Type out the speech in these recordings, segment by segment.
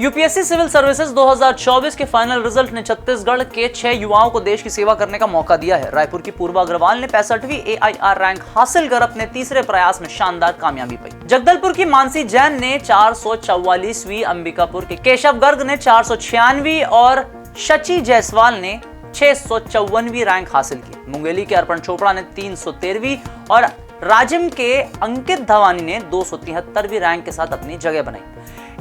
UPSC civil services 2024 के final result ने छत्तीसगढ़ के 6 युवाओं को देश की सेवा करने का मौका दिया है। रायपुर की पूर्वा अग्रवाल ने 65वीं AIR रैंक हासिल कर अपने तीसरे प्रयास में शानदार कामयाबी पाई। जगदलपुर की मानसी जैन ने 444वीं, अंबिकापुर के केशव गर्ग ने 496वीं और शची जायसवाल ने 654वीं रैंक हासिल की। मुंगेली के अर्पण चोपड़ा ने 313वीं और राजिम के अंकित धवानी ने 273वीं रैंक के साथ अपनी जगह बनाई।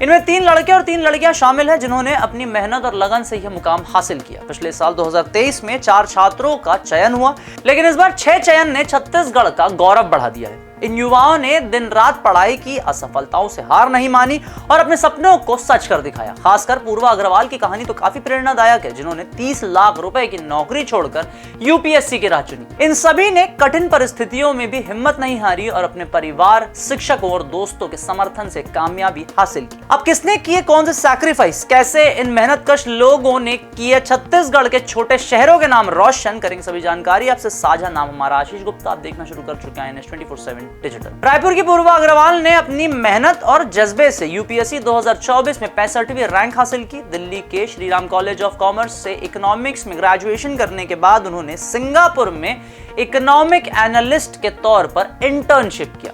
इनमें 3 लड़के और 3 लड़कियां शामिल हैं जिन्होंने अपनी मेहनत और लगन से यह मुकाम हासिल किया। पिछले साल 2023 में 4 छात्रों का चयन हुआ, लेकिन इस बार 6 चयन ने छत्तीसगढ़ का गौरव बढ़ा दिया है। इन युवाओं ने दिन रात पढ़ाई की, असफलताओं से हार नहीं मानी और अपने सपनों को सच कर दिखाया। खासकर पूर्वा अग्रवाल की कहानी तो काफी प्रेरणादायक है, जिन्होंने 30 लाख रुपए की नौकरी छोड़कर यूपीएससी की राह चुनी। इन सभी ने कठिन परिस्थितियों में भी हिम्मत नहीं हारी और अपने परिवार, शिक्षकों और दोस्तों के समर्थन से कामयाबी हासिल की। अब किसने किए कौन से सैक्रिफाइस, कैसे इन मेहनतकश लोगों ने किए छत्तीसगढ़ के छोटे शहरों के नाम रोशन, करेंगे सभी जानकारी आपसे साझा। नाम हमारा आशीष गुप्ता, आप देखना शुरू कर चुके हैं NS24/7 डिजिटल। रायपुर की पूर्वा अग्रवाल ने अपनी मेहनत और जज्बे से यूपीएससी 2024 में 65वीं रैंक हासिल की। दिल्ली के श्रीराम कॉलेज ऑफ कॉमर्स से इकोनॉमिक्स में ग्रेजुएशन करने के बाद उन्होंने सिंगापुर में इकोनॉमिक एनालिस्ट के तौर पर इंटर्नशिप किया।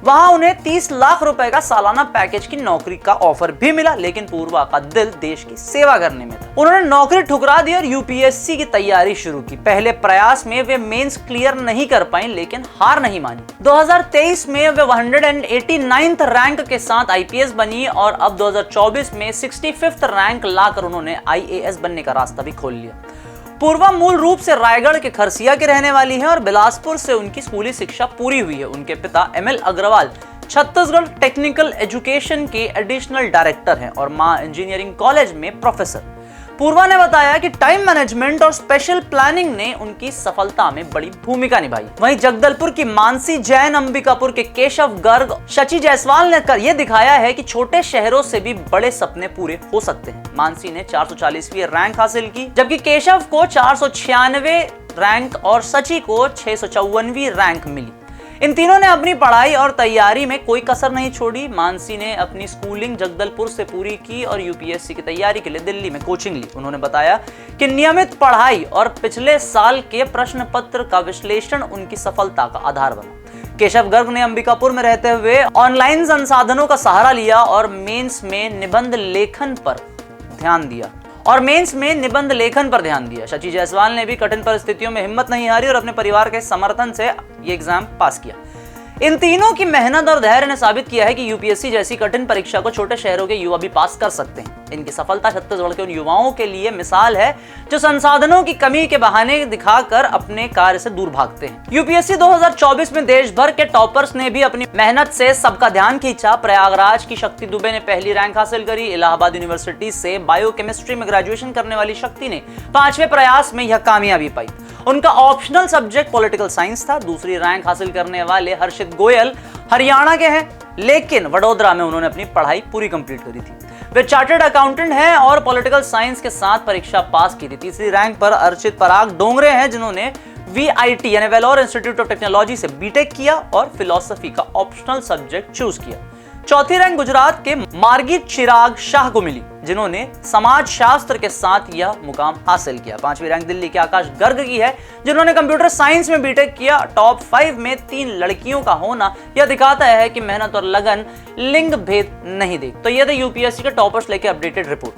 वहां उन्हें 30 लाख रुपए का सालाना पैकेज की नौकरी का ऑफर भी मिला, लेकिन पूर्वा का दिल देश की सेवा करने में था। उन्होंने नौकरी ठुकरा दी और यूपीएससी की तैयारी शुरू की। पहले प्रयास में वे मेंस क्लियर नहीं कर पाई, लेकिन हार नहीं मानी। 2023 में वे 189th रैंक के साथ आईपीएस बनी और अब 2024 में 65th रैंक लाकर उन्होंने आईएएस बनने का रास्ता भी खोल लिया। पूर्वा मूल रूप से रायगढ़ के खरसिया की रहने वाली है और बिलासपुर से उनकी स्कूली शिक्षा पूरी हुई है। उनके पिता ML Agrawal Chhattisgarh technical education के एडिशनल डायरेक्टर हैं और मां इंजीनियरिंग कॉलेज में प्रोफेसर। पूर्वा ने बताया कि टाइम मैनेजमेंट और स्पेशल प्लानिंग ने उनकी सफलता में बड़ी भूमिका निभाई। वहीं जगदलपुर की मानसी जैन, अंबिकापुर के केशव गर्ग, शची जायसवाल ने कर यह दिखाया है कि छोटे शहरों से भी बड़े सपने पूरे हो सकते हैं। मानसी ने 440वीं रैंक हासिल की, जबकि केशव को 496वें रैंक और सची को 654वीं रैंक मिली। इन तीनों ने अपनी पढ़ाई और तैयारी में कोई कसर नहीं छोड़ी। मानसी ने अपनी स्कूलिंग जगदलपुर से पूरी की और यूपीएससी की तैयारी के लिए दिल्ली में कोचिंग ली। उन्होंने बताया कि नियमित पढ़ाई और पिछले साल के प्रश्न पत्र का विश्लेषण उनकी सफलता का आधार बना। केशव गर्ग ने अंबिकापुर में रहते हुए ऑनलाइन संसाधनों का सहारा लिया और मेंस में निबंध लेखन पर ध्यान दिया। शची जायसवाल ने भी कठिन परिस्थितियों में हिम्मत नहीं हारी और अपने परिवार के समर्थन से ये एग्जाम पास किया। इन तीनों की मेहनत और धैर्य ने साबित किया है कि यूपीएससी जैसी कठिन परीक्षा को छोटे शहरों के युवा भी पास कर सकते हैं। इनकी सफलता छत्तीसगढ़ के उन युवाओं के लिए मिसाल है जो संसाधनों की कमी के बहाने दिखाकर अपने कार्य से दूर भागते हैं। यूपीएससी 2024 में देश भर के टॉपर्स ने भी अपनी मेहनत से सबका ध्यान खींचा। प्रयागराज की शक्ति दुबे ने पहली रैंक हासिल करी। इलाहाबाद यूनिवर्सिटी से बायोकेमिस्ट्री में ग्रेजुएशन करने वाली शक्ति ने 5वें प्रयास में यह कामयाबी पाई। उनका ऑप्शनल सब्जेक्ट पॉलिटिकल साइंस था। दूसरी रैंक हासिल करने वाले हर्षित गोयल हरियाणा के हैं, लेकिन वडोदरा में उन्होंने अपनी पढ़ाई पूरी कंप्लीट करी थी। वे चार्टर्ड अकाउंटेंट हैं और पॉलिटिकल साइंस के साथ परीक्षा पास की थी। तीसरी रैंक पर अर्चित पराग डोंगरे हैं, जिन्होंने VIT यानी वेलोर इंस्टीट्यूट ऑफ टेक्नोलॉजी से बीटेक किया और फिलॉसफी का ऑप्शनल सब्जेक्ट चूज किया। चौथी रैंक गुजरात के मार्गी चिराग शाह को मिली, जिन्होंने समाज शास्त्र के साथ यह मुकाम हासिल किया। 5वीं रैंक दिल्ली के आकाश गर्ग की है, जिन्होंने कंप्यूटर साइंस में बीटेक किया। टॉप 5 में 3 लड़कियों का होना यह दिखाता है कि मेहनत और लगन लिंग भेद नहीं देखते। तो यह थे यूपीएससी के टॉपर्स लेके अपडेटेड रिपोर्ट।